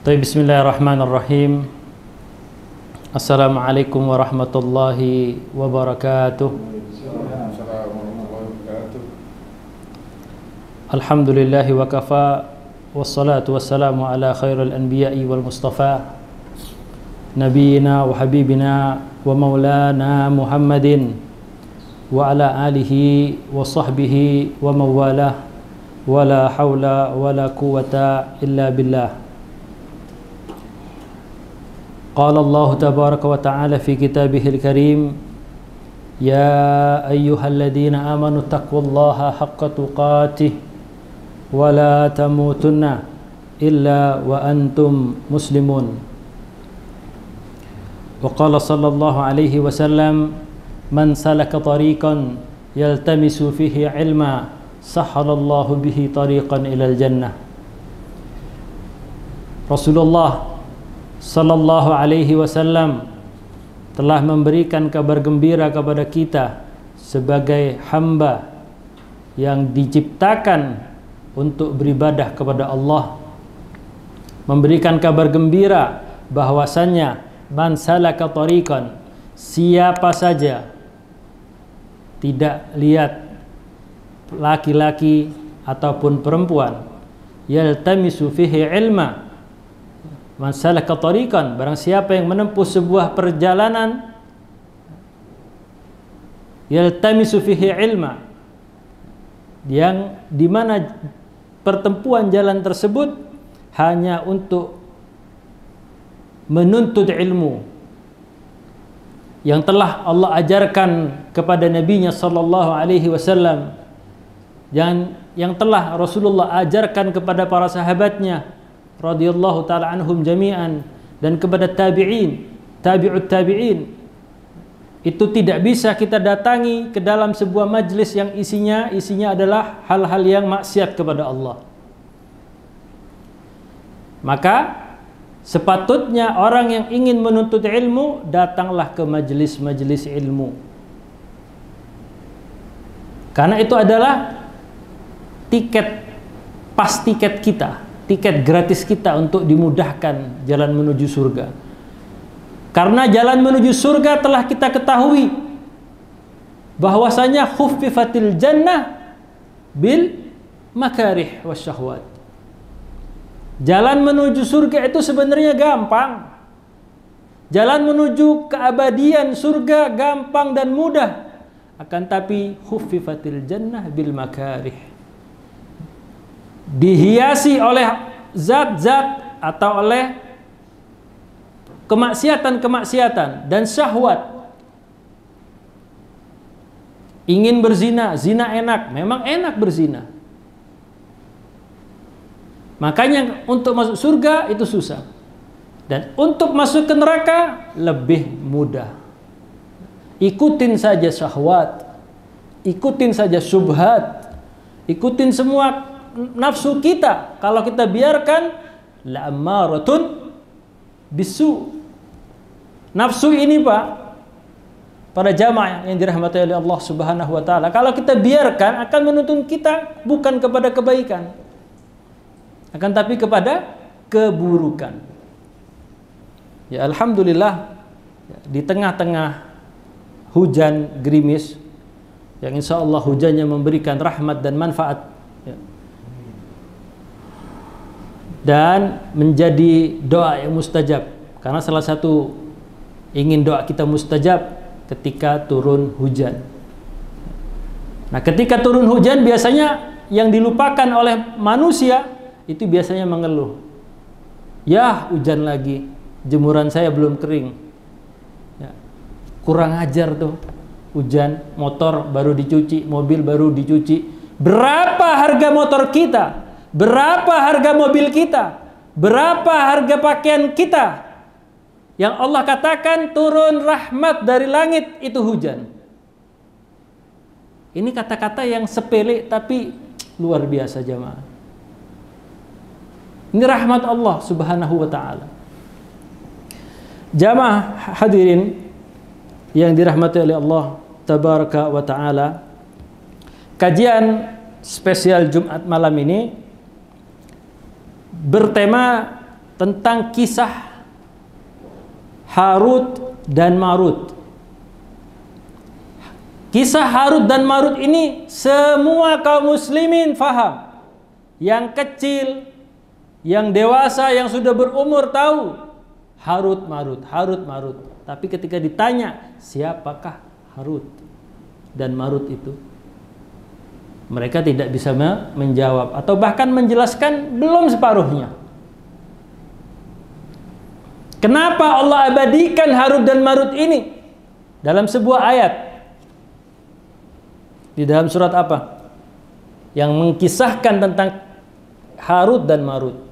Bismillahirrahmanirrahim. Assalamualaikum warahmatullahi wabarakatuh. Alhamdulillahi wa kafa, wassalatu wassalamu ala khairil anbiya'i wal mustafa nabiyina wa habibina wa maulana Muhammadin wa ala alihi wa sahbihi wa mawalah, wa la hawla wa la quwata illa billah. Qala Allah tabaraka wa ta'ala fi kitabihil karim, ya ayyuhalladzina amanu taqullaha haqqa tuqatih wa la tamutunna illa wa antum muslimun. Wa qala sallallahu alaihi wasallam, man salaka tariqan yaltamisu fihi ilma sahhalallahu bihi tariqan ilal jannah. Rasulullah sallallahu alaihi wasallam telah memberikan kabar gembira kepada kita sebagai hamba yang diciptakan untuk beribadah kepada Allah, memberikan kabar gembira bahwasannya man salaka tariqan, siapa saja, tidak lihat laki-laki ataupun perempuan, yaltamisu fihi ilma, man salaka tariqan, barang siapa yang menempuh sebuah perjalanan, yaltamisu fihi ilma, yang dimana pertempuran jalan tersebut hanya untuk menuntut ilmu yang telah Allah ajarkan kepada nabinya sallallahu alaihi wasallam, yang telah Rasulullah ajarkan kepada para sahabatnya radhiyallahu ta'ala anhum jami'an, dan kepada tabi'in, tabi'ut tabi'in. Itu tidak bisa kita datangi ke dalam sebuah majlis yang isinya adalah hal-hal yang maksiat kepada Allah. Maka sepatutnya orang yang ingin menuntut ilmu datanglah ke majlis-majlis ilmu, karena itu adalah tiket kita, tiket gratis kita untuk dimudahkan jalan menuju surga. Karena jalan menuju surga telah kita ketahui bahwasanya khuffifatil jannah bil makarih wasyahwat. Jalan menuju surga itu sebenarnya gampang. Jalan menuju keabadian surga gampang dan mudah. Akan tapi khuffifatil jannah bil makarih, dihiasi oleh zat-zat atau oleh kemaksiatan-kemaksiatan dan syahwat. Ingin berzina, zina enak, memang enak berzina. Makanya untuk masuk surga itu susah, dan untuk masuk ke neraka lebih mudah. Ikutin saja syahwat, ikutin saja syubhat, ikutin semua nafsu kita. Kalau kita biarkan, la'ammaratun bisu. Nafsu ini Pak, pada jamaah yang dirahmati oleh Allah Subhanahu wa taala, kalau kita biarkan akan menuntun kita bukan kepada kebaikan, akan tapi kepada keburukan. Ya alhamdulillah, di tengah-tengah hujan gerimis yang insya Allah hujannya memberikan rahmat dan manfaat, ya, dan menjadi doa yang mustajab. Karena salah satu ingin doa kita mustajab ketika turun hujan. Nah, ketika turun hujan biasanya yang dilupakan oleh manusia itu biasanya mengeluh. Ya, hujan lagi, jemuran saya belum kering. Ya, kurang ajar tuh, hujan, motor baru dicuci, mobil baru dicuci. Berapa harga motor kita? Berapa harga mobil kita? Berapa harga pakaian kita? Yang Allah katakan turun rahmat dari langit itu hujan. Ini kata-kata yang sepele tapi luar biasa jamaah. Ini rahmat Allah Subhanahu wa taala. Jamaah hadirin yang dirahmati oleh Allah tabaraka wa taala, kajian spesial Jumat malam ini bertema tentang kisah Harut dan Marut. Kisah Harut dan Marut ini semua kaum muslimin faham. Yang kecil, yang dewasa, yang sudah berumur tahu Harut Marut, Harut Marut. Tapi ketika ditanya siapakah Harut dan Marut itu, mereka tidak bisa menjawab atau bahkan menjelaskan belum separuhnya. Kenapa Allah abadikan Harut dan Marut ini dalam sebuah ayat? Di dalam surat apa? Yang mengkisahkan tentang Harut dan Marut.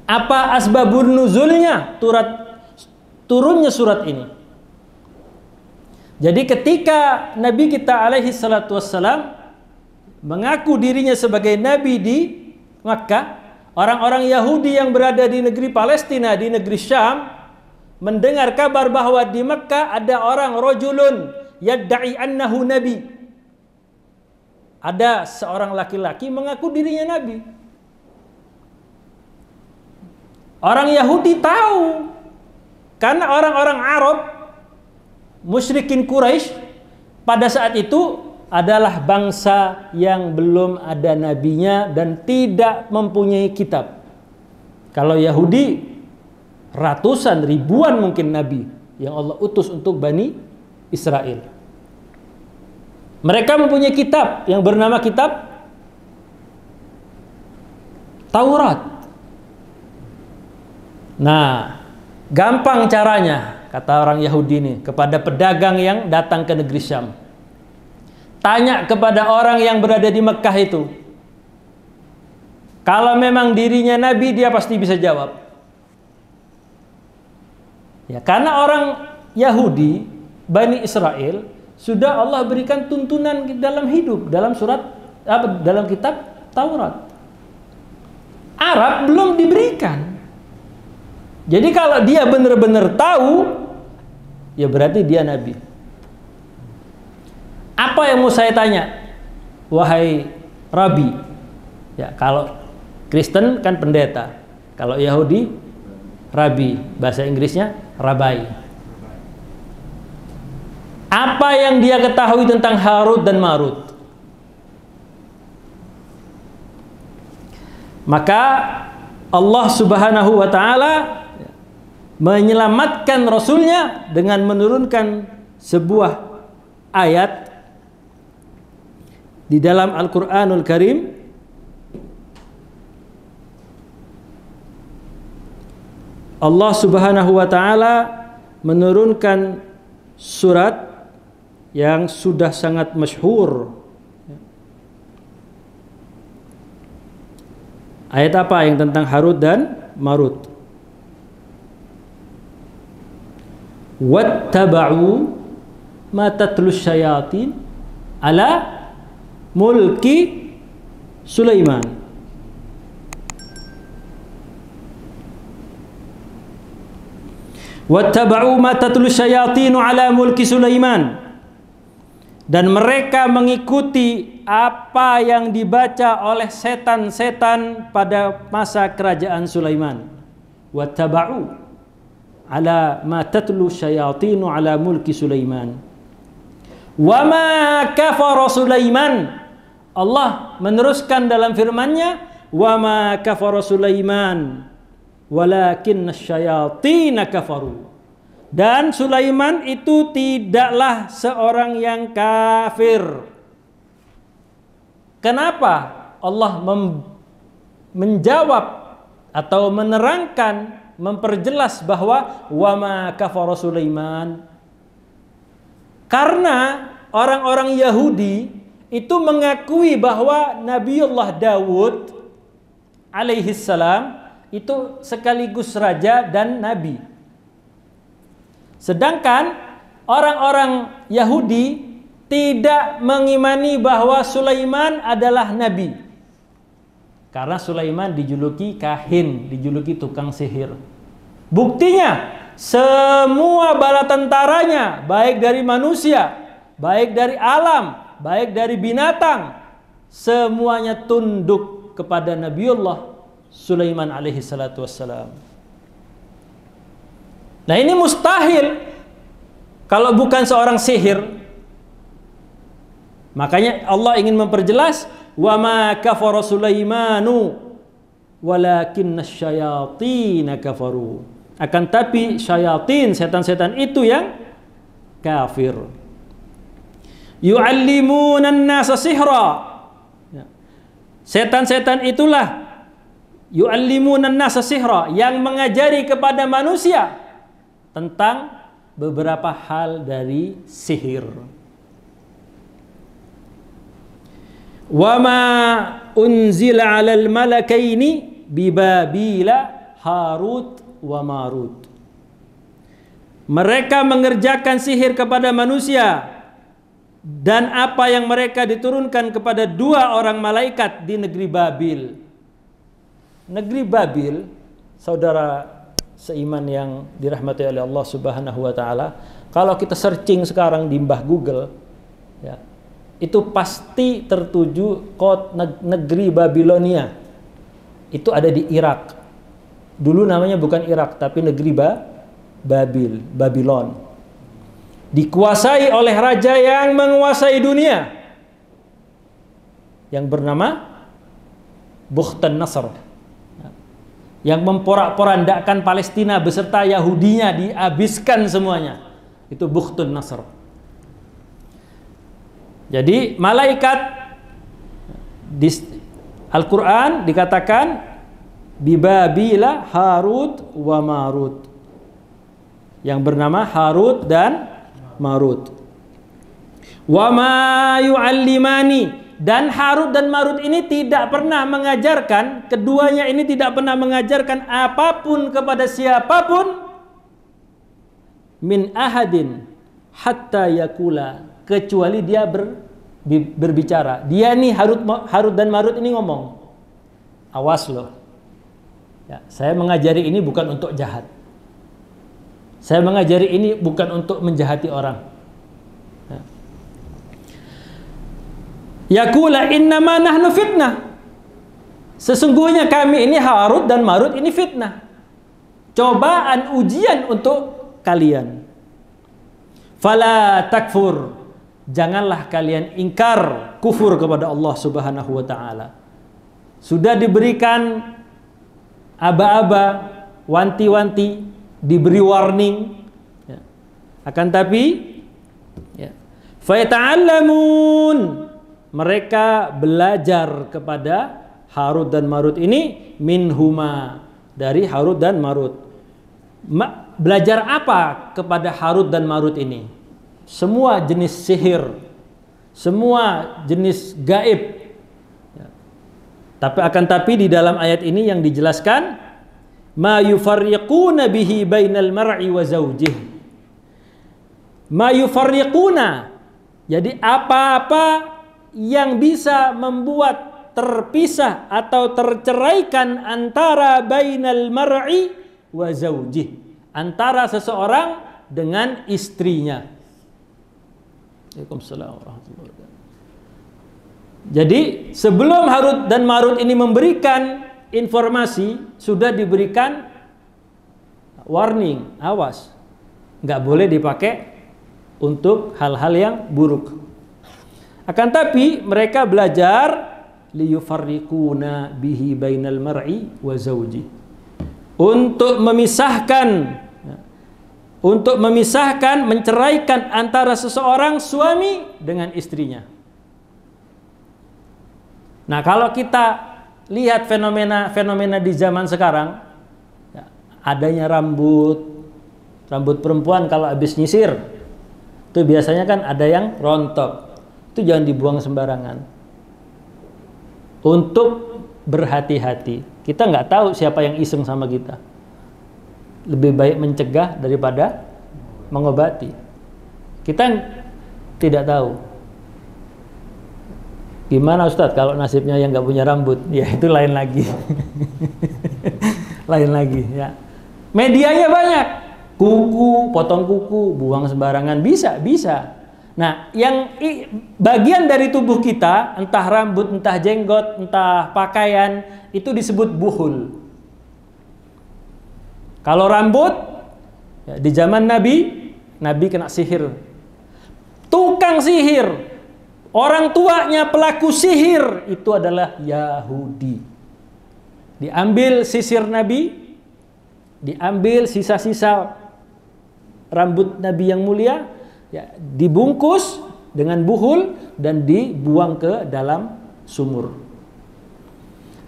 Apa asbabun nuzulnya turunnya surat ini? Jadi ketika Nabi kita alaihi salatu wassalam mengaku dirinya sebagai Nabi di Makkah, orang-orang Yahudi yang berada di negeri Palestina, di negeri Syam, mendengar kabar bahwa di Makkah ada orang rajulun yadda'i annahu nabi. Ada seorang laki-laki mengaku dirinya nabi. Orang Yahudi tahu, karena orang-orang Arab, musyrikin Quraisy pada saat itu adalah bangsa yang belum ada nabinya dan tidak mempunyai kitab. Kalau Yahudi, ratusan, ribuan mungkin nabi yang Allah utus untuk Bani Israel. Mereka mempunyai kitab yang bernama kitab Taurat. Nah, gampang caranya, kata orang Yahudi ini kepada pedagang yang datang ke negeri Syam. Tanya kepada orang yang berada di Mekah itu. Kalau memang dirinya nabi, dia pasti bisa jawab. Ya, karena orang Yahudi, Bani Israel, sudah Allah berikan tuntunan dalam hidup, dalam dalam kitab Taurat. Arab belum diberikan. Jadi kalau dia benar-benar tahu, ya berarti dia nabi. Apa yang mau saya tanya? Wahai Rabi. Ya, kalau Kristen kan pendeta. Kalau Yahudi, Rabi. Bahasa Inggrisnya Rabai. Apa yang dia ketahui tentang Harut dan Marut? Maka Allah Subhanahu wa ta'ala menyelamatkan Rasulnya dengan menurunkan sebuah ayat di dalam Al-Quranul Karim. Allah Subhanahu wa ta'ala menurunkan surat yang sudah sangat masyhur. Ayat apa yang tentang Harut dan Marut? Wattaba'u ma tatlus syayatin ala mulki Sulaiman. Wattaba'u ma tatlus syayatin ala mulki Sulaiman. Dan mereka mengikuti apa yang dibaca oleh setan-setan pada masa kerajaan Sulaiman. Wattaba'u ala ma tatlu syayatin ala mulki Sulaiman. Wa ma kafara Sulaiman. Allah meneruskan dalam firman-Nya, wa ma kafara Sulaiman walakinna syayatin kafaru. Dan Sulaiman itu tidaklah seorang yang kafir. Kenapa Allah menjawab atau menerangkan, memperjelas bahwa wa ma kafara Sulaiman? Karena orang-orang Yahudi itu mengakui bahwa Nabiullah Daud alaihi salam itu sekaligus raja dan nabi. Sedangkan orang-orang Yahudi tidak mengimani bahwa Sulaiman adalah nabi. Karena Sulaiman dijuluki kahin, dijuluki tukang sihir. Buktinya, semua bala tentaranya, baik dari manusia, baik dari alam, baik dari binatang, semuanya tunduk kepada Nabiullah Sulaiman alaihi salatu wassalam. Nah, ini mustahil kalau bukan seorang sihir. Makanya Allah ingin memperjelas, wa ma kafara Sulaimanu walakinna syayatin kafaru. Akan tapi syayatin, setan-setan itu yang kafir. Yu'allimuna an-nasa sihra. Setan-setan itulah yu'allimuna an-nasa sihra, yang mengajari kepada manusia tentang beberapa hal dari sihir. Wa ma unzila 'alal malakaini bi Babila Harut wa Marut. Mereka mengerjakan sihir kepada manusia, dan apa yang mereka diturunkan kepada dua orang malaikat di negeri Babil. Negeri Babil, saudara seiman yang dirahmati oleh Allah Subhanahu wa taala, kalau kita searching sekarang di mbah Google, ya, itu pasti tertuju negeri Babilonia. Itu ada di Irak. Dulu namanya bukan Irak, tapi negeri Babil, Babylon. Dikuasai oleh raja yang menguasai dunia, yang bernama Bukhtanasr, yang memporak-porandakan Palestina beserta Yahudinya, dihabiskan semuanya. Itu Bukhtanasr. Jadi malaikat di Al-Quran dikatakan Bibabila Harut wa Marut, yang bernama Harut dan Marut. Wa ma yu'allimani, dan Harut dan Marut ini tidak pernah mengajarkan, keduanya ini tidak pernah mengajarkan apapun kepada siapapun, min ahadin hatta yakula, kecuali dia berbicara. Dia nih Harut dan Marut ini ngomong, awas loh, ya, saya mengajari ini bukan untuk jahat, saya mengajari ini bukan untuk menjahati orang. Yakula innama nahnu fitnah, sesungguhnya kami ini Harut dan Marut ini fitnah, cobaan ujian untuk kalian. Fala takfur, janganlah kalian ingkar, kufur kepada Allah Subhanahu wa taala. Sudah diberikan aba-aba, wanti-wanti, diberi warning, ya. Akan tapi ya, fayata'allamun, mereka belajar kepada Harut dan Marut ini, minhuma, dari Harut dan Marut. Belajar apa kepada Harut dan Marut ini? Semua jenis sihir, semua jenis gaib, ya. Tapi di dalam ayat ini yang dijelaskan, ma yufarriquna bihi bainal mar'i wa zawjih. Ma yufarriquna, jadi apa-apa yang bisa membuat terpisah atau terceraikan antara bainal mar'i wa zawjih, antara seseorang dengan istrinya. Waalaikumsalam warahmatullahi wabarakatuh. Jadi sebelum Harut dan Marut ini memberikan informasi, sudah diberikan warning, awas, nggak boleh dipakai untuk hal-hal yang buruk. Akan tapi mereka belajar liyufarriquna bihi bainal mar'i wa zawji, untuk memisahkan, menceraikan antara seseorang suami dengan istrinya. Nah, kalau kita lihat fenomena di zaman sekarang, ya, adanya rambut perempuan kalau habis nyisir, itu biasanya kan ada yang rontok. Itu jangan dibuang sembarangan. Untuk berhati-hati. Kita nggak tahu siapa yang iseng sama kita. Lebih baik mencegah daripada mengobati. Kita tidak tahu. Gimana Ustadz kalau nasibnya yang nggak punya rambut? Ya itu lain lagi. Lain lagi ya. Medianya banyak. Kuku, potong kuku, buang sembarangan, bisa. Nah, yang bagian dari tubuh kita, entah rambut, entah jenggot, entah pakaian, itu disebut buhul. Kalau rambut, Ya, di zaman Nabi kena sihir. Tukang sihir, orang tuanya pelaku sihir itu adalah Yahudi. Diambil sisir Nabi, diambil sisa-sisa rambut Nabi yang mulia, ya, dibungkus dengan buhul dan dibuang ke dalam sumur.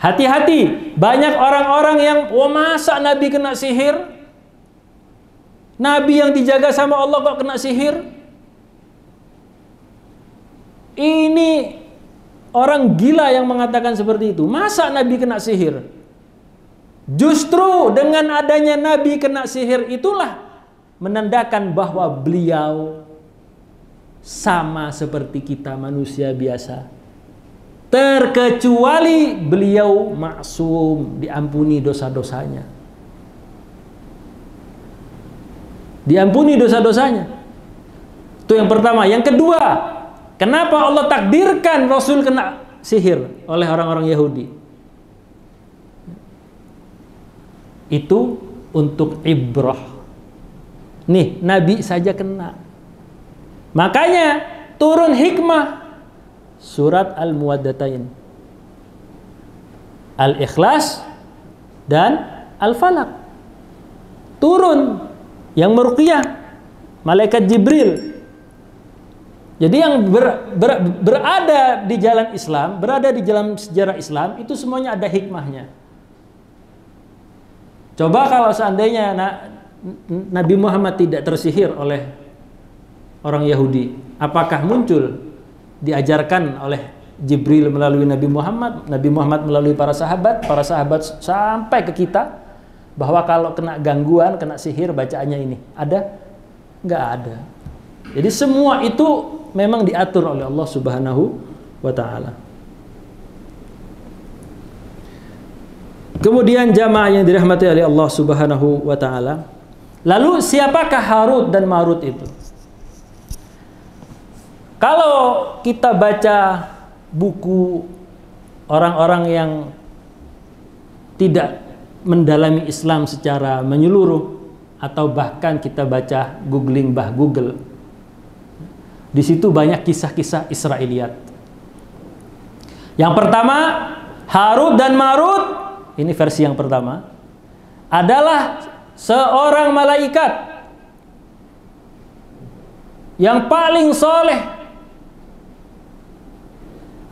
Hati-hati, banyak orang-orang yang masa Nabi kena sihir? Nabi yang dijaga sama Allah kok kena sihir? Ini orang gila yang mengatakan seperti itu. Masa Nabi kena sihir? Justru dengan adanya Nabi kena sihir itulah menandakan bahwa beliau sama seperti kita manusia biasa. Terkecuali beliau maksum, diampuni dosa-dosanya. Diampuni dosa-dosanya. Itu yang pertama. Yang kedua, kenapa Allah takdirkan Rasul kena sihir oleh orang-orang Yahudi? Itu untuk ibrah. Nih, Nabi saja kena. Makanya turun hikmah surat Al-Muwaddatain, Al-Ikhlas dan Al-Falaq. Turun yang meruqyah malaikat Jibril. Jadi yang berada di jalan Islam, berada di jalan sejarah Islam, itu semuanya ada hikmahnya. Coba kalau seandainya Nabi Muhammad tidak tersihir oleh orang Yahudi, apakah muncul diajarkan oleh Jibril melalui Nabi Muhammad melalui para sahabat sampai ke kita, bahwa kalau kena gangguan, kena sihir, bacaannya ini? Ada? Nggak ada. Jadi semua itu memang diatur oleh Allah Subhanahu wa ta'ala. Kemudian jamaah yang dirahmati oleh Allah Subhanahu wa ta'ala, lalu siapakah Harut dan Marut itu? Kalau kita baca buku orang-orang yang tidak mendalami Islam secara menyeluruh, atau bahkan kita baca googling Google, di situ banyak kisah-kisah Israiliyat. Yang pertama, Harut dan Marut, ini versi yang pertama, adalah seorang malaikat yang paling soleh.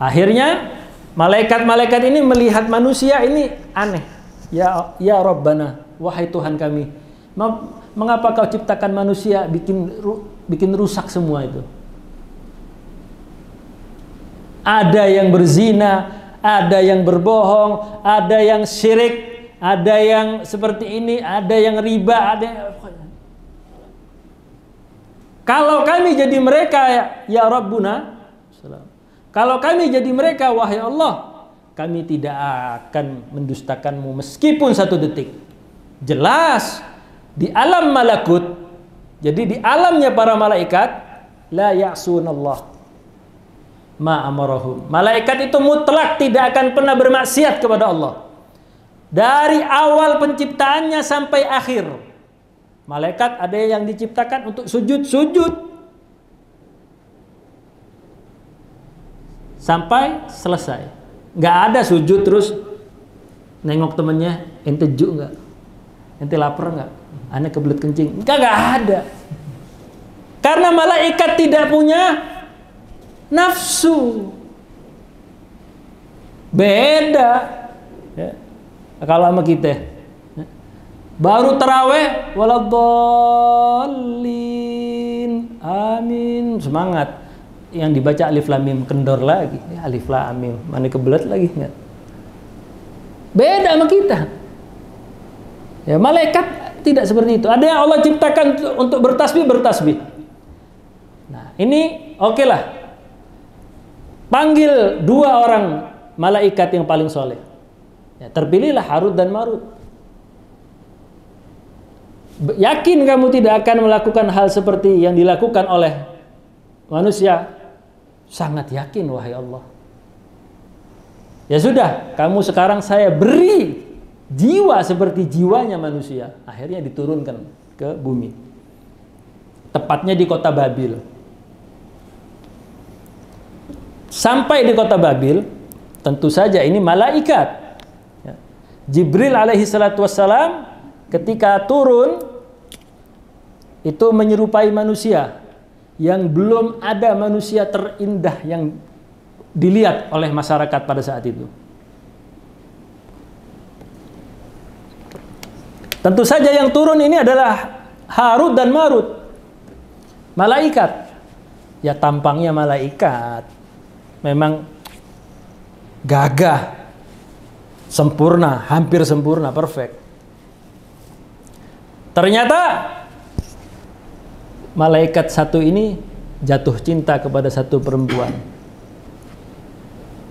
Akhirnya malaikat-malaikat ini melihat manusia ini aneh. Ya Rabbana, wahai Tuhan kami, mengapa kau ciptakan manusia bikin rusak semua itu? Ada yang berzina, ada yang berbohong, ada yang syirik, ada yang seperti ini, ada yang riba, ada yang... Kalau kami jadi mereka, ya Rabbuna, kalau kami jadi mereka, wahai Allah, kami tidak akan mendustakanmu meskipun satu detik. Jelas di alam malakut, jadi di alamnya para malaikat, la ya'sunallah ma amarahum. Malaikat itu mutlak tidak akan pernah bermaksiat kepada Allah. Dari awal penciptaannya sampai akhir, malaikat ada yang diciptakan untuk sujud sampai selesai. Nggak ada sujud terus nengok temennya, ente juk nggak? Ente lapar nggak? Aneh kebelet kencing? Nggak ada. Karena malaikat tidak punya nafsu. Beda ya. Kalau sama kita baru taraweh, waladhdallin, amin, semangat. Yang dibaca alif lam mim kendor lagi, ya, alif lam mim, mana kebelet lagi nggak? Beda sama kita. Ya, malaikat tidak seperti itu. Ada yang Allah ciptakan untuk bertasbih. Nah, ini oke lah. Panggil dua orang malaikat yang paling soleh. Ya, terpilihlah Harut dan Marut. Yakin kamu tidak akan melakukan hal seperti yang dilakukan oleh manusia? Sangat yakin, wahai Allah. Ya sudah, kamu sekarang saya beri jiwa seperti jiwanya manusia. Akhirnya diturunkan ke bumi. Tepatnya di kota Babil. Sampai di kota Babil, tentu saja ini malaikat. Ya. Jibril alaihi salatu wassalam ketika turun itu menyerupai manusia yang belum ada manusia terindah yang dilihat oleh masyarakat pada saat itu. Tentu saja yang turun ini adalah Harut dan Marut, malaikat. Ya tampangnya malaikat, memang gagah, sempurna, hampir sempurna, perfect. Ternyata malaikat satu ini jatuh cinta kepada satu perempuan.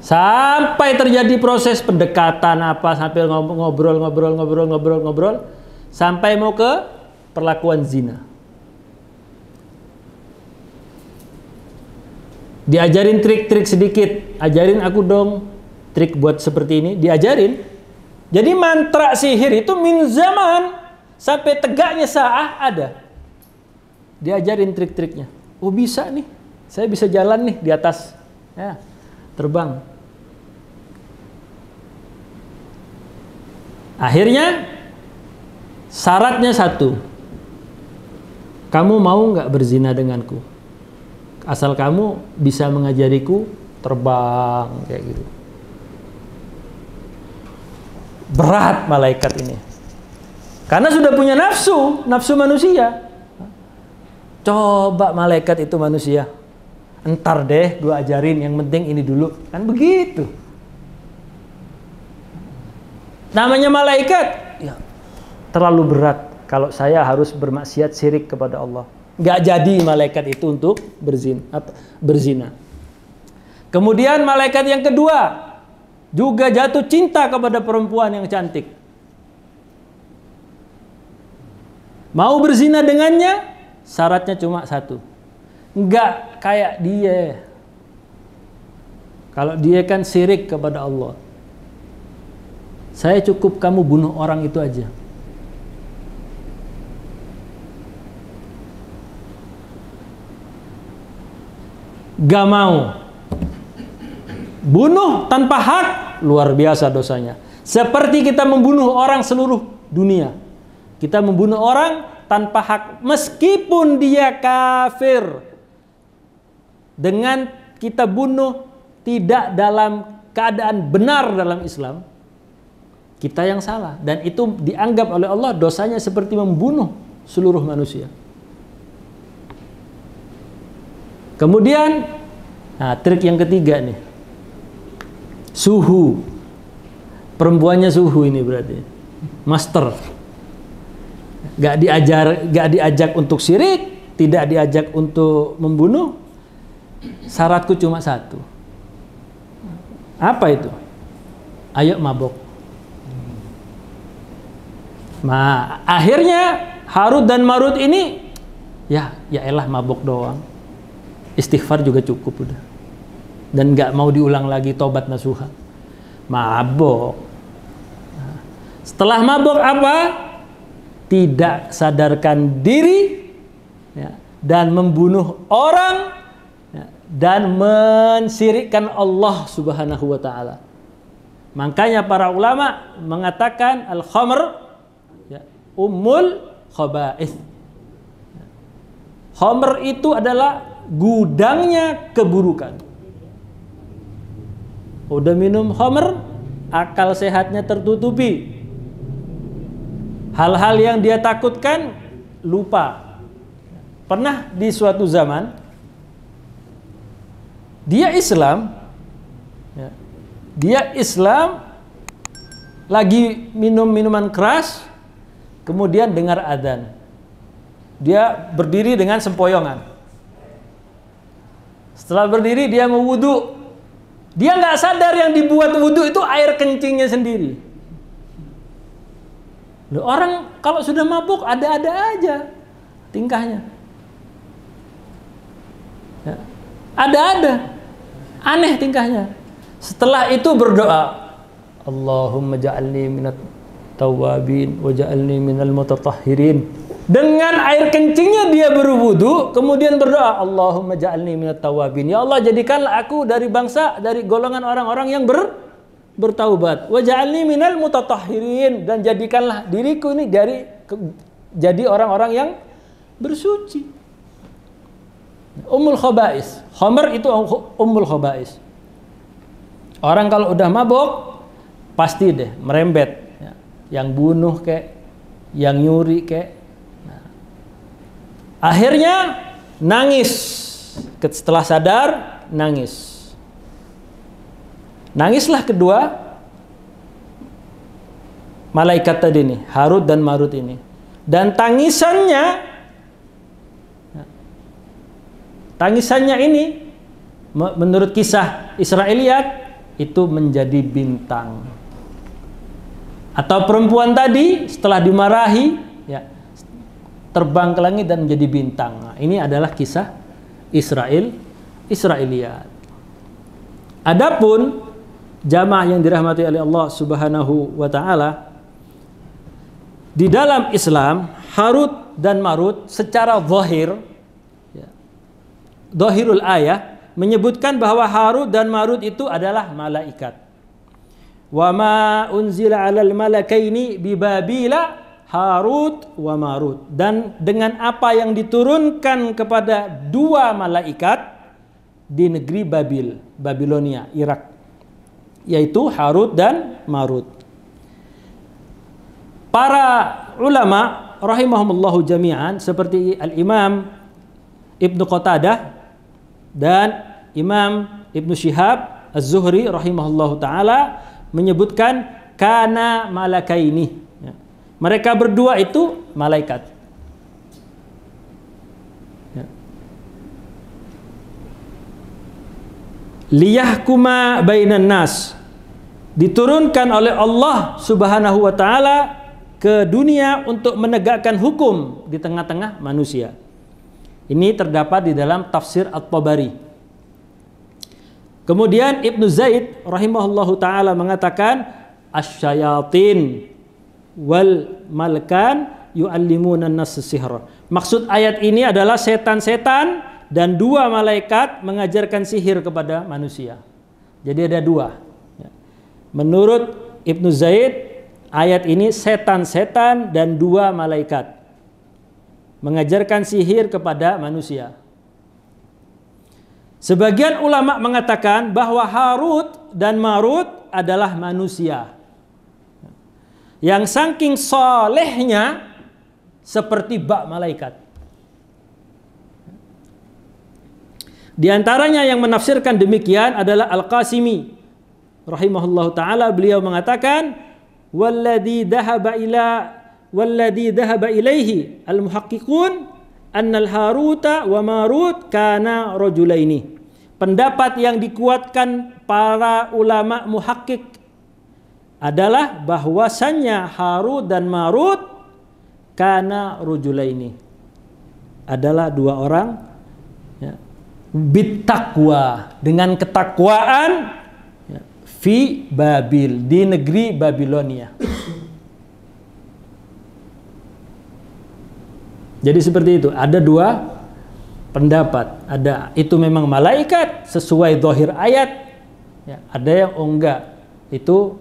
Sampai terjadi proses pendekatan apa, sampai ngobrol, sampai mau ke perlakuan zina. Diajarin trik-trik sedikit, ajarin aku dong trik buat seperti ini, diajarin. Jadi mantra sihir itu min zaman sampai tegaknya saah ada. Diajarin trik-triknya. Oh bisa nih, saya bisa jalan nih di atas, ya, terbang. Akhirnya syaratnya satu, kamu mau nggak berzina denganku? Asal kamu bisa mengajariku terbang kayak gitu. Berat malaikat ini, karena sudah punya nafsu manusia. Coba malaikat itu manusia, entar deh gua ajarin, yang penting ini dulu, kan begitu. Namanya malaikat, ya, terlalu berat kalau saya harus bermaksiat syirik kepada Allah. Nggak jadi malaikat itu untuk berzina. Kemudian malaikat yang kedua juga jatuh cinta kepada perempuan yang cantik. Mau berzina dengannya, syaratnya cuma satu. Nggak kayak dia. Kalau dia kan syirik kepada Allah. Saya cukup kamu bunuh orang itu aja. Gak mau. Bunuh tanpa hak, luar biasa dosanya. Seperti kita membunuh orang seluruh dunia. Kita membunuh orang tanpa hak, meskipun dia kafir. Dengan kita bunuh tidak dalam keadaan benar dalam Islam, kita yang salah. Dan itu dianggap oleh Allah dosanya seperti membunuh seluruh manusia. Kemudian, nah, trik yang ketiga nih, suhu. Perempuannya suhu ini berarti master. Gak diajak untuk syirik, tidak diajak untuk membunuh. Syaratku cuma satu. Apa itu? Ayo mabok. Nah, akhirnya Harut dan Marut ini, ya elah mabok doang. Istighfar juga cukup udah. Dan nggak mau diulang lagi tobat nasuha. Mabok. Nah, setelah mabok apa? Tidak sadarkan diri, ya, dan membunuh orang, ya, dan mensyirikkan Allah Subhanahu wa taala. Makanya para ulama mengatakan al-khamr, ya, ummul khaba'ith. Khamr itu adalah gudangnya keburukan. Udah minum khamr, akal sehatnya tertutupi. Hal-hal yang dia takutkan lupa. Pernah di suatu zaman dia Islam, ya, dia Islam lagi minum minuman keras, kemudian dengar adzan. Dia berdiri dengan sempoyongan. Setelah berdiri dia mau wudu. Dia nggak sadar yang dibuat wudu itu air kencingnya sendiri. Loh, orang kalau sudah mabuk ada-ada aja tingkahnya. Ya, ada-ada. Aneh tingkahnya. Setelah itu berdoa, Allahumma ja'alni minat tawabin wa ja'alni minal mutatahhirin. Dengan air kencingnya dia berwudu, kemudian berdoa, Allahumma ja'alni minat tawabin. Ya Allah, jadikanlah aku dari golongan orang-orang yang bertaubat. Wa ja'alni minal mutatahhirin, dan jadikanlah diriku ini jadi orang-orang yang bersuci. Ummul khaba'is. Khamr itu ummul khaba'is. Orang kalau udah mabok pasti deh merembet, ya. Yang bunuh kek, yang nyuri kek. Nah. Akhirnya nangis. Setelah sadar nangis. Nangislah kedua malaikat tadi nih, Harut dan Marut ini. Dan tangisannya ini menurut kisah Israiliyat itu menjadi bintang. Atau perempuan tadi setelah dimarahi, ya, terbang ke langit dan menjadi bintang. Nah, ini adalah kisah Israiliyat. Adapun jamaah yang dirahmati oleh Allah Subhanahu wa taala, di dalam Islam Harut dan Marut secara zahir, ya, zahirul ayah menyebutkan bahwa Harut dan Marut itu adalah malaikat. Wa ma unzila 'alal malakaini bi Babila Harut wa Marut. Dan dengan apa yang diturunkan kepada dua malaikat di negeri Babilonia, Irak, yaitu Harut dan Marut. Para ulama rahimahumullahu jami'an seperti Al-Imam Ibnu Qatadah dan Imam Ibnu Syihab Az-Zuhri rahimahullahu taala menyebutkan kana malakaini. Ya. Mereka berdua itu malaikat. Ya. Liyahkuma bainan nas. Diturunkan oleh Allah Subhanahu wa taala ke dunia untuk menegakkan hukum di tengah-tengah manusia. Ini terdapat di dalam tafsir At-Tabari. Kemudian Ibnu Zaid rahimahullahu taala mengatakan asyayatin wal malkan yu'allimuna an-nas sihr. Maksud ayat ini adalah setan-setan dan dua malaikat mengajarkan sihir kepada manusia. Jadi ada dua. Menurut Ibnu Zaid, ayat ini setan-setan dan dua malaikat mengajarkan sihir kepada manusia. Sebagian ulama mengatakan bahwa Harut dan Marut adalah manusia yang saking solehnya seperti bak malaikat. Di antaranya yang menafsirkan demikian adalah Al-Qasimi rahimahullahu taala. Beliau mengatakan walladzi dhahaba ilaihi al-muhaqqiqun annal Haruta wa Marut kana rajulaini. Pendapat yang dikuatkan para ulama muhaqqiq adalah bahwasannya Harut dan Marut kana rajulaini, adalah dua orang, ya, bittaqwa, dengan ketakwaan, ya, fi Babil, di negeri Babilonia. Jadi seperti itu, ada dua pendapat. Ada itu memang malaikat sesuai zahir ayat, ya, ada yang enggak, itu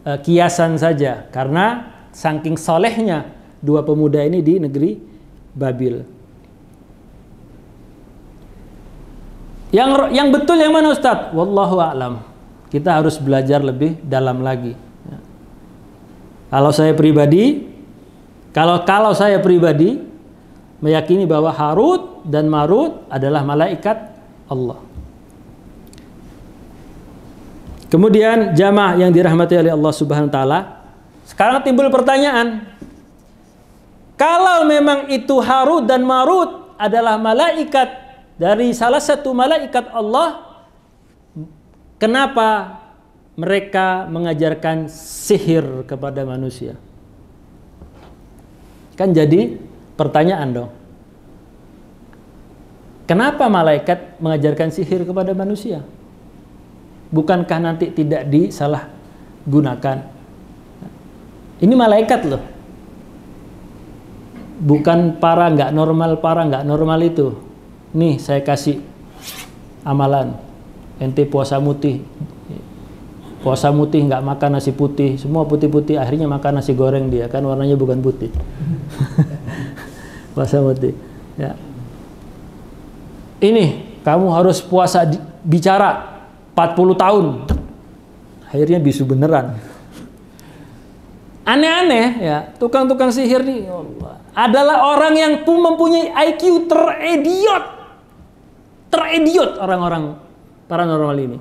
kiasan saja karena saking solehnya dua pemuda ini di negeri Babil. Yang betul yang mana Ustadz? Wallahu a'lam. Kita harus belajar lebih dalam lagi. Ya. Kalau saya pribadi meyakini bahwa Harut dan Marut adalah malaikat Allah. Kemudian jamaah yang dirahmati oleh Allah Subhanahu wa taala, sekarang timbul pertanyaan, kalau memang itu Harut dan Marut adalah malaikat dari salah satu malaikat Allah, kenapa mereka mengajarkan sihir kepada manusia? Kan jadi pertanyaan dong. Kenapa malaikat mengajarkan sihir kepada manusia? Bukankah nanti tidak disalahgunakan? Ini malaikat loh. Bukan para nggak normal itu. Nih saya kasih amalan. Ente puasa mutih nggak makan nasi putih, semua putih-putih, akhirnya makan nasi goreng dia, kan warnanya bukan putih. Puasa mutih. Ya. Ini kamu harus puasa bicara 40 tahun. Akhirnya bisu beneran. Aneh-aneh ya, tukang-tukang sihir nih Allah, adalah orang yang mempunyai IQ terediot orang-orang paranormal ini.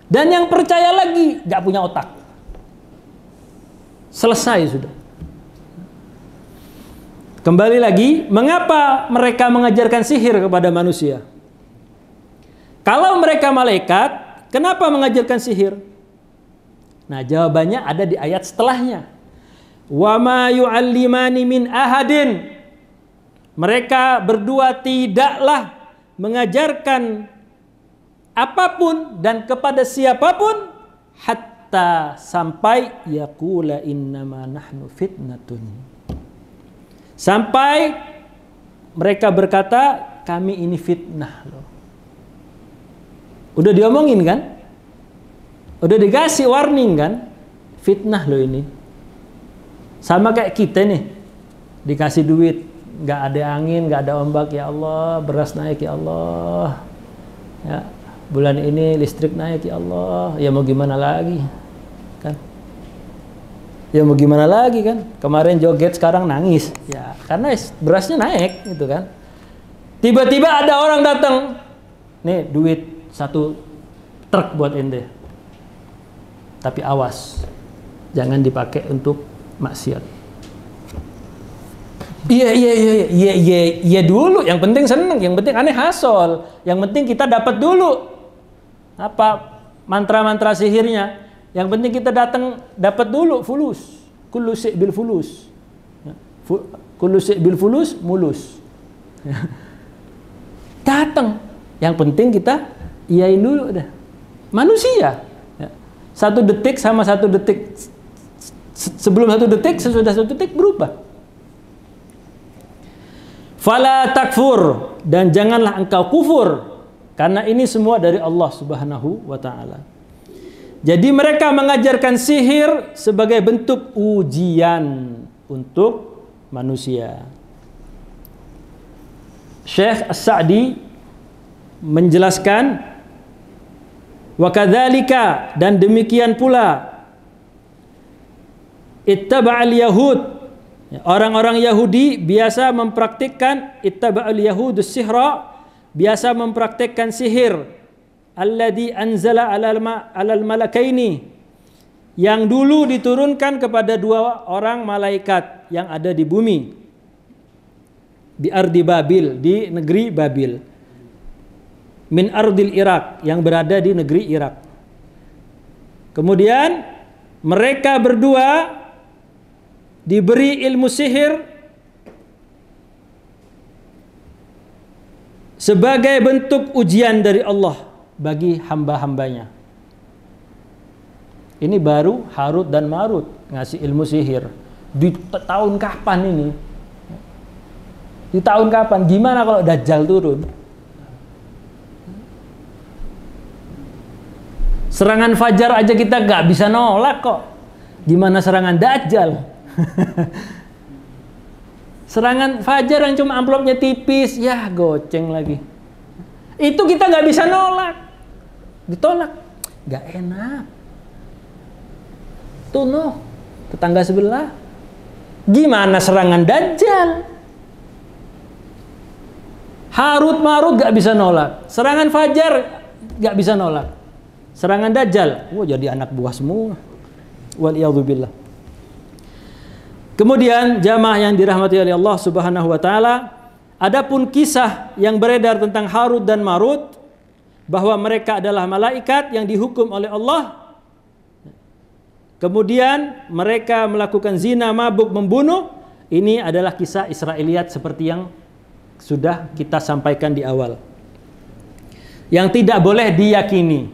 Dan yang percaya lagi gak punya otak. Selesai sudah. Kembali lagi, mengapa mereka mengajarkan sihir kepada manusia? Kalau mereka malaikat, kenapa mengajarkan sihir? Nah, jawabannya ada di ayat setelahnya. Wa ma yu'allimani min ahadin. Mereka berdua tidaklah mengajarkan apapun dan kepada siapapun hatta sampai yaqula innama nahnu fitnatun. Sampai mereka berkata, kami ini fitnah loh. Udah diomongin kan? Udah dikasih warning kan? Fitnah loh ini. Sama kayak kita nih, dikasih duit, nggak ada angin, nggak ada ombak, ya Allah, beras naik, ya Allah, ya, bulan ini listrik naik, ya Allah, ya mau gimana lagi, kan? Ya mau gimana lagi kan? Kemarin joget, sekarang nangis, ya, karena berasnya naik, gitu kan? Tiba-tiba ada orang datang, nih duit 1 truk buat ente, tapi awas, jangan dipakai untuk maksiat. Iya dulu, yang penting seneng, yang penting aneh hasol, yang penting kita dapat dulu apa mantra-mantra sihirnya, yang penting kita datang dapat dulu fulus, kullu syai' bil fulus, kullu syai' bil fulus mulus. Datang, yang penting kita iyain dulu dah. Manusia 1 detik sama 1 detik, sebelum 1 detik, sesudah 1 detik berubah. Fala takfur, dan janganlah engkau kufur, karena ini semua dari Allah Subhanahu wa ta'ala. Jadi mereka mengajarkan sihir sebagai bentuk ujian untuk manusia. Syekh As-Sa'di menjelaskan, wa kadzalika, dan demikian pula ittaba'al yahud, orang-orang Yahudi biasa mempraktikkan, ittaba'al yahudus sihra, biasa mempraktikkan sihir, alladzi anzala alal malakaini, yang dulu diturunkan kepada 2 orang malaikat yang ada di bumi, di ardi Babil, di negeri Babil, min ardil Irak, yang berada di negeri Irak. Kemudian mereka berdua diberi ilmu sihir sebagai bentuk ujian dari Allah bagi hamba-hambanya. Ini baru Harut dan Marut ngasih ilmu sihir. Di tahun kapan ini? Di tahun kapan? Gimana kalau Dajjal turun? Serangan fajar aja kita nggak bisa nolak kok. Gimana serangan Dajjal? Serangan fajar yang cuma amplopnya tipis, ya goceng lagi. Itu kita nggak bisa nolak, ditolak, nggak enak. Tuh noh, tetangga sebelah. Gimana serangan Dajjal? Harut Marut nggak bisa nolak, serangan fajar nggak bisa nolak, serangan Dajjal, wah jadi anak buah semua. Waliyadzubillah. Kemudian jamaah yang dirahmati oleh Allah Subhanahu wa taala, adapun kisah yang beredar tentang Harut dan Marut bahwa mereka adalah malaikat yang dihukum oleh Allah, kemudian mereka melakukan zina, mabuk, membunuh, ini adalah kisah Israiliyat seperti yang sudah kita sampaikan di awal, yang tidak boleh diyakini,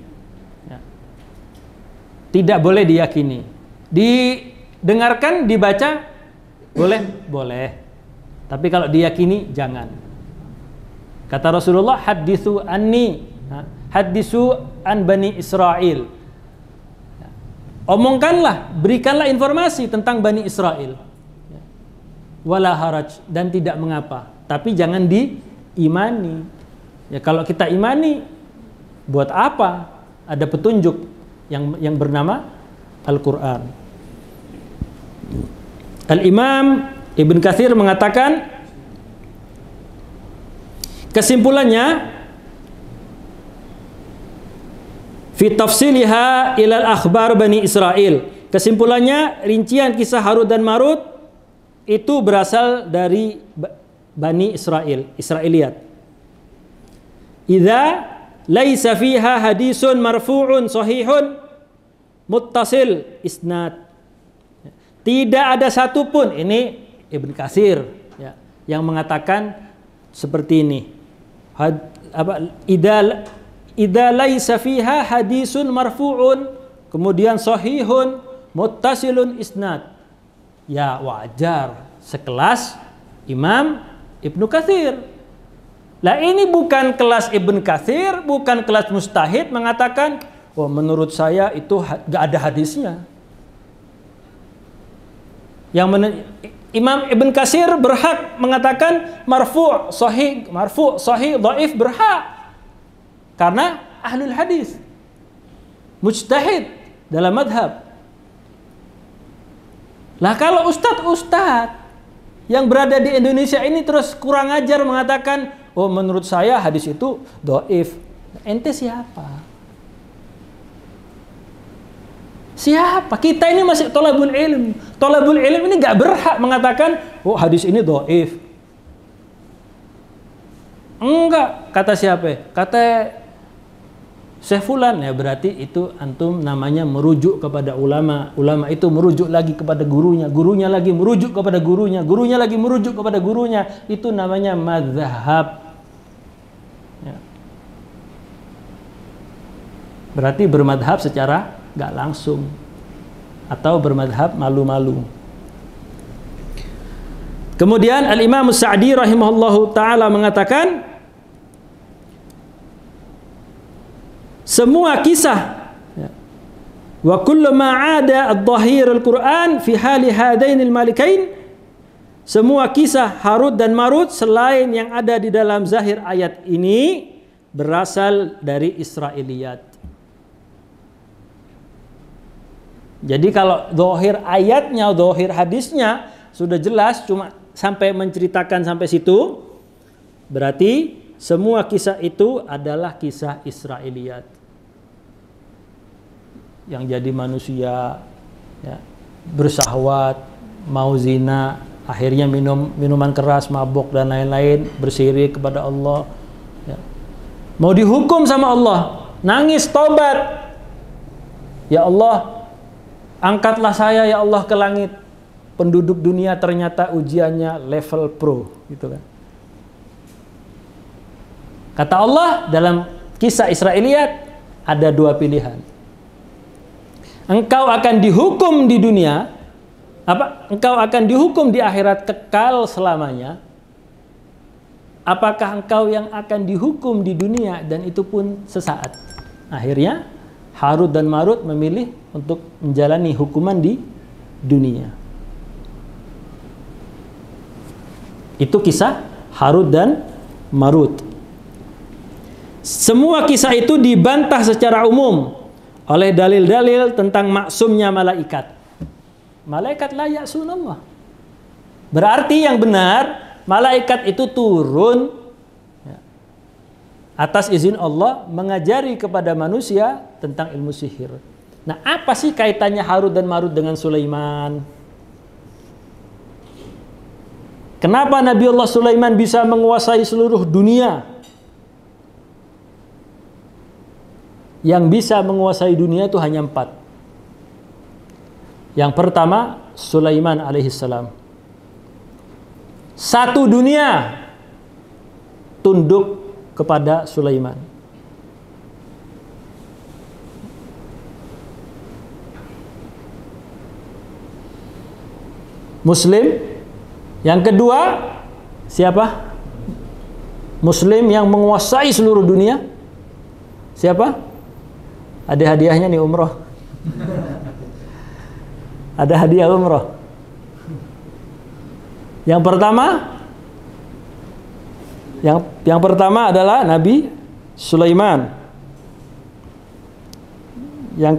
tidak boleh diyakini. Didengarkan, dibaca boleh, boleh. Tapi kalau diyakini, jangan. Kata Rasulullah, hadithu anni, hadithu an Bani Israel. Omongkanlah, berikanlah informasi tentang Bani Israel. Wala haraj, dan tidak mengapa. Tapi jangan diimani. Ya, kalau kita imani, buat apa? Ada petunjuk yang bernama Al-Quran. Al-Imam Ibn Katsir mengatakan, kesimpulannya, fi tafsiliha ilal akhbar Bani Israel. Kesimpulannya, rincian kisah Harut dan Marut itu berasal dari Bani Israel, Israiliyat. Idza laisa fiha hadisun marfu'un sahihun muttasil isnad. Tidak ada satupun, ini Ibn Katsir ya, yang mengatakan seperti ini. Idza laisa fiha hadisun marfu'un, kemudian sahihun muttasilun isnad. Ya wajar sekelas Imam Ibnu Katsir. Lah ini bukan kelas Ibn Katsir, bukan kelas mustahid mengatakan, oh menurut saya itu gak ada hadisnya. Imam Ibn Katsir berhak mengatakan marfu', sahih, dhaif, berhak. Karena ahlul hadis, mujtahid dalam madhab. Lah kalau ustadz yang berada di Indonesia ini terus kurang ajar mengatakan, oh menurut saya hadis itu dhaif. Ente siapa? Siapa? Kita ini masih thalabul ilm. Thalabul ilm ini gak berhak mengatakan, oh hadis ini dhaif. Enggak, kata siapa? Kata Syekh Fulan, ya berarti itu antum namanya merujuk kepada ulama. Ulama itu merujuk lagi kepada gurunya. Gurunya lagi merujuk kepada gurunya. Gurunya lagi merujuk kepada gurunya. Itu namanya mazhab. Ya. Berarti bermadhab secara gak langsung. Atau bermadhab malu-malu. Kemudian Al-Imam Sa'di rahimahullahu ta'ala mengatakan, semua kisah wa kullu ma 'ada adh-dhahir al-Qur'an fi hali hadainil malikain, semua kisah Harut dan Marut selain yang ada di dalam zahir ayat ini berasal dari Israiliyat. Jadi kalau zahir ayatnya, zahir hadisnya sudah jelas, cuma sampai menceritakan sampai situ, berarti semua kisah itu adalah kisah Israiliyat. Yang jadi manusia ya, bersahwat, mau zina, akhirnya minum minuman keras, mabuk dan lain-lain, bersyirik kepada Allah ya. Mau dihukum sama Allah, nangis tobat, ya Allah angkatlah saya ya Allah ke langit. Penduduk dunia ternyata ujiannya level pro gitu kan. Kata Allah dalam kisah Israiliyat, ada dua pilihan. Engkau akan dihukum di dunia, engkau akan dihukum di akhirat kekal selamanya. Apakah engkau yang akan dihukum di dunia dan itu pun sesaat? Akhirnya Harut dan Marut memilih untuk menjalani hukuman di dunia. Itu kisah Harut dan Marut. Semua kisah itu dibantah secara umum oleh dalil-dalil tentang maksumnya malaikat. Malaikat la ya'sunallah. Berarti yang benar, malaikat itu turun atas izin Allah mengajari kepada manusia tentang ilmu sihir. Nah, apa sih kaitannya Harut dan Marut dengan Sulaiman? Kenapa Nabi Allah Sulaiman bisa menguasai seluruh dunia? Yang bisa menguasai dunia itu hanya 4. Yang pertama, Sulaiman alaihissalam. Satu dunia tunduk kepada Sulaiman. Muslim. Yang kedua, Siapa? Muslim yang menguasai seluruh dunia. Siapa? Ada hadiahnya nih, umroh. Ada hadiah umroh. Yang pertama adalah Nabi Sulaiman. Yang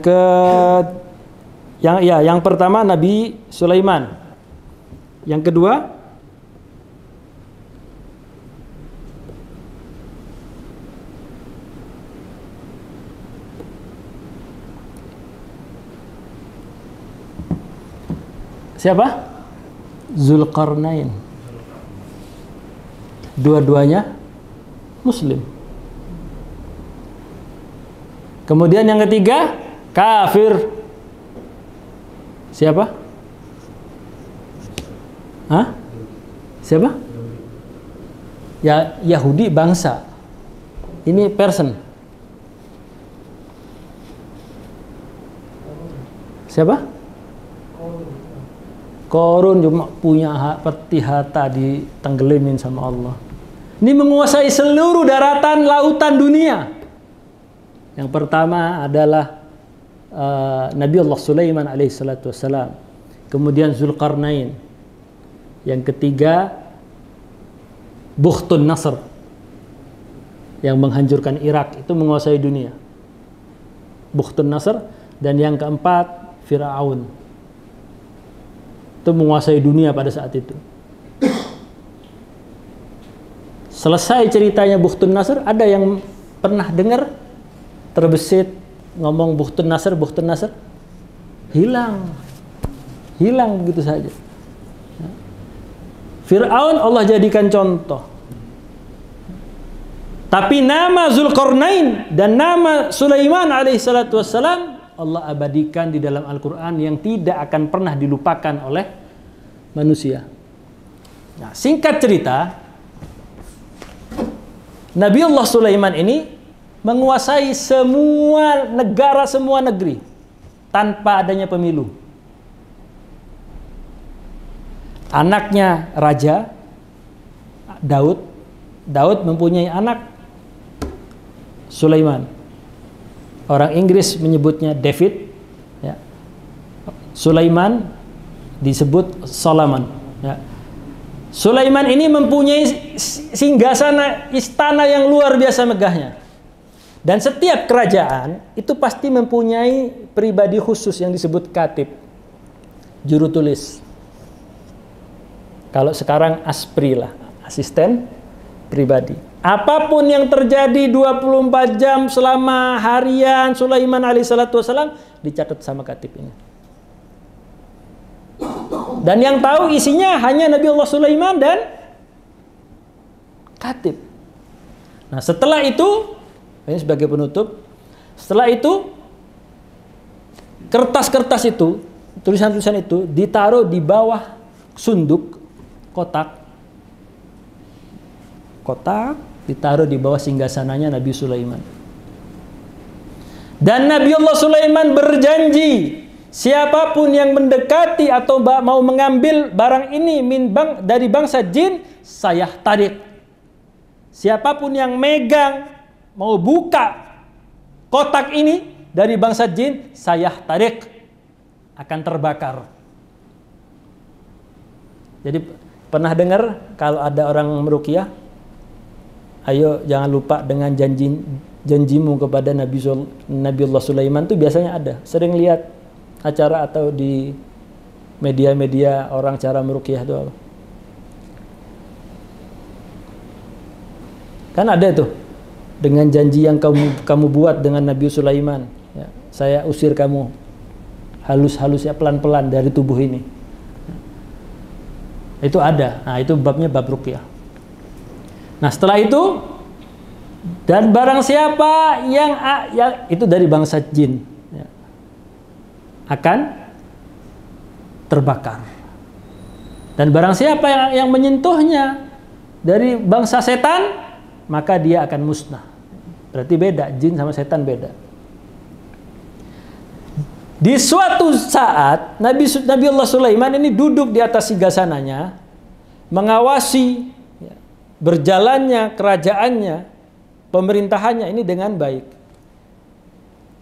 pertama Nabi Sulaiman. Yang kedua siapa? Zulkarnain. Dua-duanya Muslim. Kemudian yang ketiga, kafir. Siapa? Hah? Siapa? Ya, Yahudi bangsa. Ini person. Siapa? Korun cuma punya peti harta ditenggelimin sama Allah. Ini menguasai seluruh daratan lautan dunia. Yang pertama adalah Nabi Allah Sulaiman alaihissalatu wassalam. Kemudian Zulkarnain. Yang ketiga Bukhtun Nasr yang menghancurkan Irak, itu menguasai dunia. Bukhtun Nasr. Dan yang keempat Firaun, itu menguasai dunia pada saat itu. Selesai ceritanya Bukhtun Nasr, ada yang pernah dengar terbesit ngomong Bukhtun Nasr, hilang begitu saja. Fir'aun Allah jadikan contoh. Tapi nama Zulkarnain dan nama Sulaiman alaihissalatu wassalam Allah abadikan di dalam Al-Quran yang tidak akan pernah dilupakan oleh manusia. Nah, singkat cerita, Nabi Allah Sulaiman ini menguasai semua negara, semua negeri tanpa adanya pemilu. Anaknya raja Daud mempunyai anak Sulaiman. Orang Inggris menyebutnya David, ya. Sulaiman disebut Solomon, ya. Sulaiman ini mempunyai singgasana istana yang luar biasa megahnya. Dan setiap kerajaan itu pasti mempunyai pribadi khusus yang disebut katib, juru tulis. Kalau sekarang aspri lah, asisten pribadi. Apapun yang terjadi 24 jam selama harian Sulaiman alaihissalatu wassalam dicatat sama katib ini. Dan yang tahu isinya hanya Nabi Allah Sulaiman dan katib. Nah, setelah itu, ini sebagai penutup, setelah itu kertas-kertas itu, tulisan-tulisan itu ditaruh di bawah sunduk, kotak ditaruh di bawah singgasananya Nabi Sulaiman. Dan Nabi Allah Sulaiman berjanji, siapapun yang mendekati atau mau mengambil barang ini dari bangsa jin, saya tarik. Siapapun yang megang mau buka kotak ini dari bangsa jin, saya tarik, akan terbakar. Jadi pernah dengar kalau ada orang meruqyah, ayo jangan lupa dengan janjimu kepada Nabi Allah Sulaiman, itu biasanya ada. Sering lihat acara atau di media-media orang cara meruqyah itu apa? Kan ada tuh, dengan janji yang kamu buat dengan Nabi Sulaiman, ya, saya usir kamu halus-halus ya, pelan-pelan dari tubuh ini. Itu ada. Nah, itu babnya bab ruqyah. Nah, setelah itu, dan barang siapa yang itu dari bangsa jin, ya, akan terbakar. Dan barang siapa yang menyentuhnya dari bangsa setan, maka dia akan musnah. Berarti beda, jin sama setan beda. Di suatu saat Nabi Allah Sulaiman ini duduk di atas singgasananya, mengawasi, berjalannya kerajaannya, pemerintahannya ini dengan baik.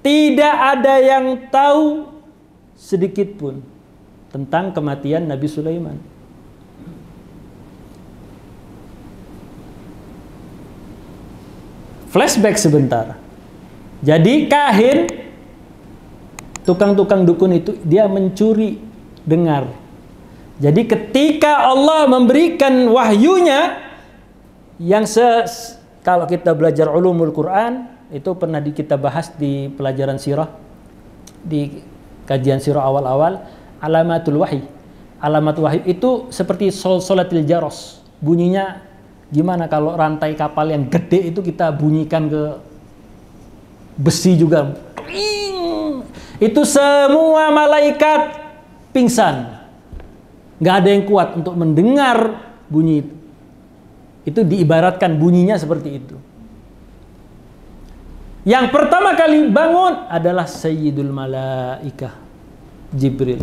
Tidak ada yang tahu sedikit pun tentang kematian Nabi Sulaiman. Flashback sebentar. Jadi kahin, tukang-tukang dukun itu dia mencuri dengar. Jadi ketika Allah memberikan wahyunya yang kalau kita belajar ulumul Quran itu pernah kita bahas di pelajaran sirah, di kajian sirah awal-awal, alamatul wahyi. Alamat wahyu itu seperti sholatil jaros. Bunyinya gimana kalau rantai kapal yang gede itu kita bunyikan ke besi juga. Itu semua malaikat pingsan. Nggak ada yang kuat untuk mendengar bunyi itu. Itu diibaratkan bunyinya seperti itu. Yang pertama kali bangun adalah Sayyidul Malaikah, Jibril.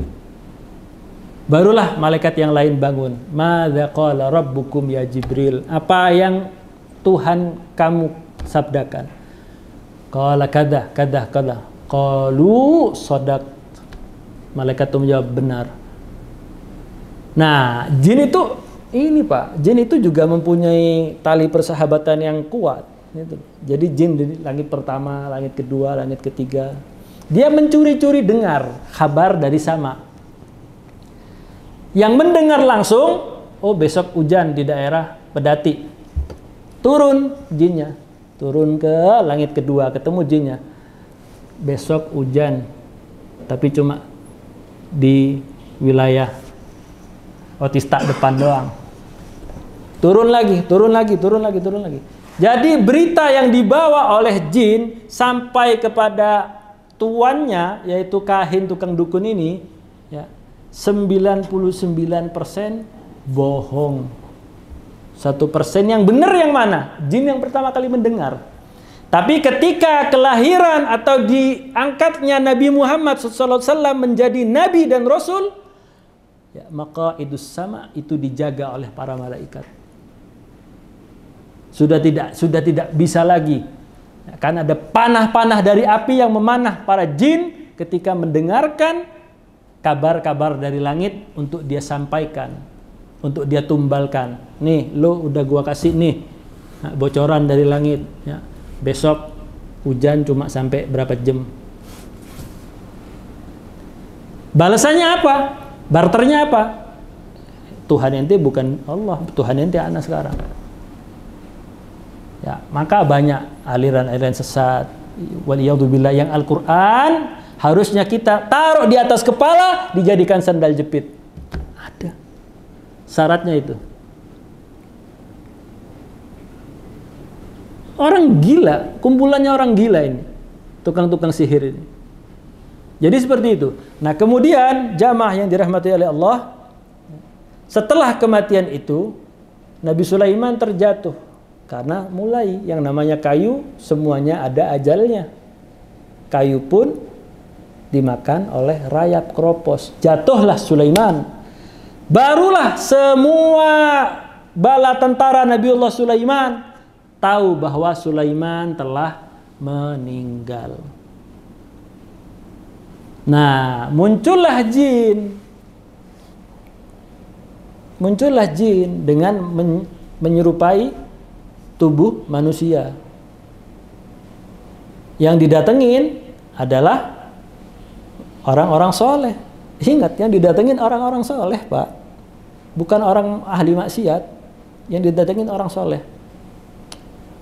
Barulah malaikat yang lain bangun. Madza qala rabbukum ya Jibril? Apa yang Tuhan kamu sabdakan? Qala kada, kada, kada. Qalu sadaq. Malaikat itu menjawab benar. Nah, jin itu ini Pak, jin itu juga mempunyai tali persahabatan yang kuat. Jadi jin di langit pertama, langit kedua, langit ketiga, dia mencuri-curi dengar kabar dari sama. Yang mendengar langsung, oh besok hujan di daerah Pedati. Turun jinnya, turun ke langit kedua, ketemu jinnya. Besok hujan, tapi cuma di wilayah Otista depan doang. Turun lagi, turun lagi, turun lagi, turun lagi. Jadi berita yang dibawa oleh jin sampai kepada tuannya, yaitu kahin tukang dukun ini, ya, 99% bohong. 1% yang benar yang mana? Jin yang pertama kali mendengar. Tapi ketika kelahiran atau diangkatnya Nabi Muhammad SAW menjadi Nabi dan Rasul, ya, maka itu sama, itu dijaga oleh para malaikat. Sudah tidak bisa lagi. Kan ada panah-panah dari api yang memanah para jin ketika mendengarkan kabar-kabar dari langit untuk dia sampaikan, untuk dia tumbalkan. Nih, lo udah gua kasih nih bocoran dari langit. Ya, besok hujan cuma sampai berapa jam. Balasannya apa? Barternya apa? Tuhan ente bukan Allah, Tuhan ente anak sekarang. Ya, maka banyak aliran-aliran sesat waliyadzubillah yang Al-Qur'an harusnya kita taruh di atas kepala dijadikan sandal jepit. Ada syaratnya itu. Orang gila, kumpulannya orang gila ini, tukang-tukang sihir ini. Jadi seperti itu. Nah, kemudian jamaah yang dirahmati oleh Allah, setelah kematian itu Nabi Sulaiman terjatuh. Karena mulai yang namanya kayu semuanya ada ajalnya. Kayu pun dimakan oleh rayap keropos. Jatuhlah Sulaiman. Barulah semua bala tentara Nabiullah Sulaiman tahu bahwa Sulaiman telah meninggal. Nah, muncullah jin. Muncullah jin dengan menyerupai tubuh manusia. Yang didatengin adalah orang-orang soleh. Ingat, yang didatengin orang-orang soleh, Pak. Bukan orang ahli maksiat. Yang didatengin orang soleh.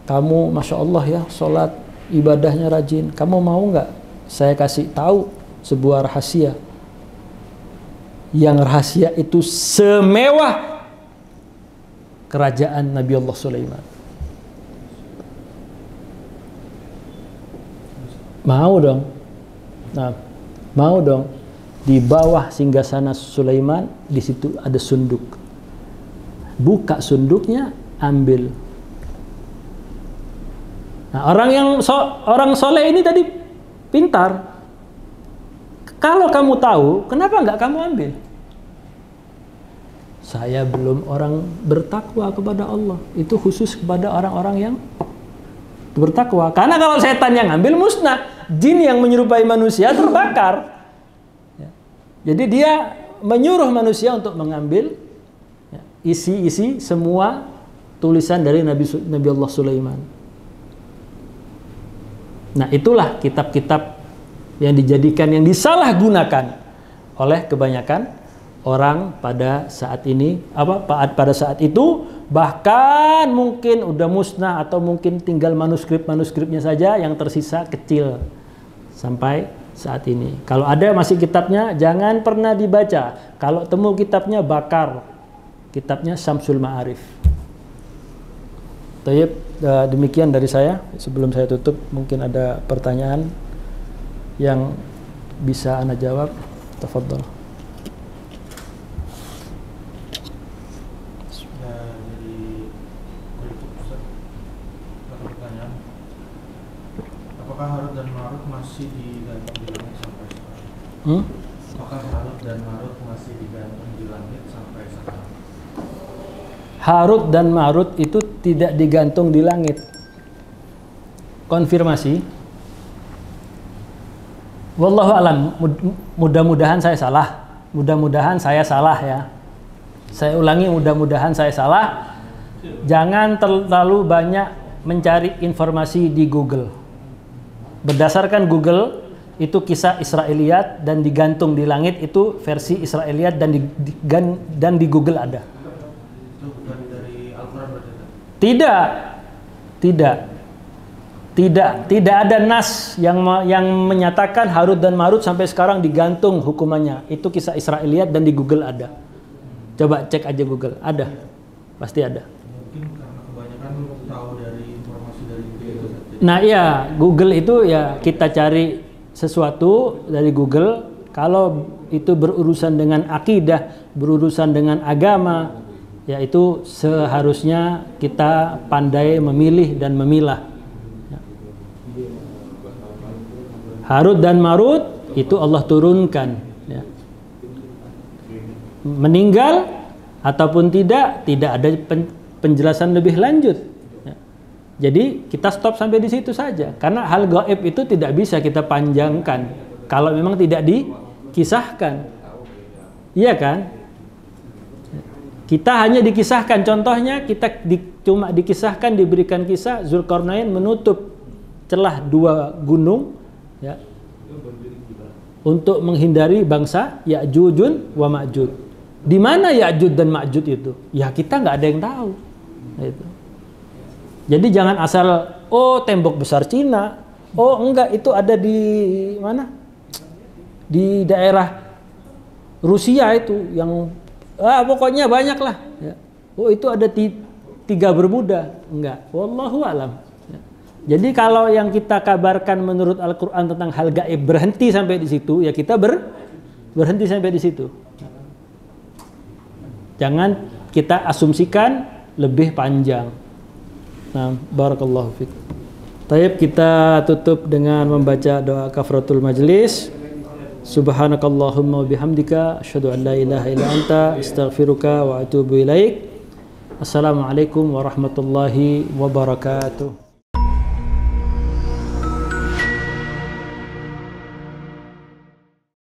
Kamu, Masya Allah ya, sholat, ibadahnya rajin. Kamu mau nggak saya kasih tahu sebuah rahasia? Yang rahasia itu semewah kerajaan Nabi Allah Sulaiman. Mau dong. Nah, mau dong. Di bawah singgasana Sulaiman, di situ ada sunduk. Buka sunduknya, ambil. Nah, orang soleh ini tadi pintar. Kalau kamu tahu, kenapa nggak kamu ambil? saya belum orang bertakwa kepada Allah. Itu khusus kepada orang-orang yang bertakwa. Karena kalau setan yang ngambil musnah, jin yang menyerupai manusia terbakar. Ya. Jadi dia menyuruh manusia untuk mengambil isi-isi semua tulisan dari Nabi Allah Sulaiman. Nah, itulah kitab-kitab yang dijadikan, yang disalahgunakan oleh kebanyakan orang pada saat ini, pada saat itu, bahkan mungkin udah musnah atau mungkin tinggal manuskrip-manuskripnya saja yang tersisa kecil sampai saat ini. Kalau ada masih kitabnya, jangan pernah dibaca. Kalau temu kitabnya, bakar. Kitabnya Syamsul Ma'arif. Tayyib, demikian dari saya. Sebelum saya tutup, mungkin ada pertanyaan yang bisa Anda jawab. Tafadhol. Apakah Harut dan Marut masih digantung di langit sampai sekarang? Apakah Harut dan Marut masih digantung di langit sampai sekarang? Harut dan Marut itu tidak digantung di langit. Konfirmasi. Wallahu alam. Mudah-mudahan saya salah. Mudah-mudahan saya salah ya. Saya ulangi, mudah-mudahan saya salah. Jangan terlalu banyak mencari informasi di Google. Berdasarkan Google, itu kisah Israiliyat dan digantung di langit, itu versi Israiliyat dan di Google ada. Itu bukan dari Al-Quran berarti? Tidak ada nas yang menyatakan Harut dan Marut sampai sekarang digantung hukumannya. Itu kisah Israiliyat dan di Google ada. Coba cek aja Google, ada. Pasti ada. Mungkin karena kebanyakan tahu dari informasi dari Google. Nah iya, Google itu ya kita cari sesuatu dari Google. Kalau itu berurusan dengan akidah, berurusan dengan agama, ya itu seharusnya kita pandai memilih dan memilah. Harut dan Marut itu Allah turunkan. Ya. Meninggal ataupun tidak ada penjelasan lebih lanjut. Ya. Jadi kita stop sampai di situ saja. Karena hal gaib itu tidak bisa kita panjangkan kalau memang tidak dikisahkan. Iya kan? Kita hanya dikisahkan. Contohnya kita cuma dikisahkan, diberikan kisah Zulkarnain menutup celah 2 gunung. Ya, untuk menghindari bangsa Ya'jujun wa Ma'jud. Di mana Ya'juj dan Ma'jud itu? Ya kita nggak ada yang tahu. Itu. Jadi jangan asal tembok besar Cina. Enggak, itu ada di mana? Di daerah Rusia itu yang pokoknya banyak lah. Ya. Itu ada 3 Bermuda. Enggak. Wallahu alam. Jadi kalau yang kita kabarkan menurut Al-Quran tentang hal gaib berhenti sampai di situ, ya kita berhenti sampai di situ. Jangan kita asumsikan lebih panjang. Nah, barakallahu fiik. Tayyib, kita tutup dengan membaca doa kafaratul majlis. Subhanakallahumma wa bihamdika asyhadu an la ilaha illa anta astaghfiruka wa atubu ilaik. Assalamualaikum warahmatullahi wabarakatuh.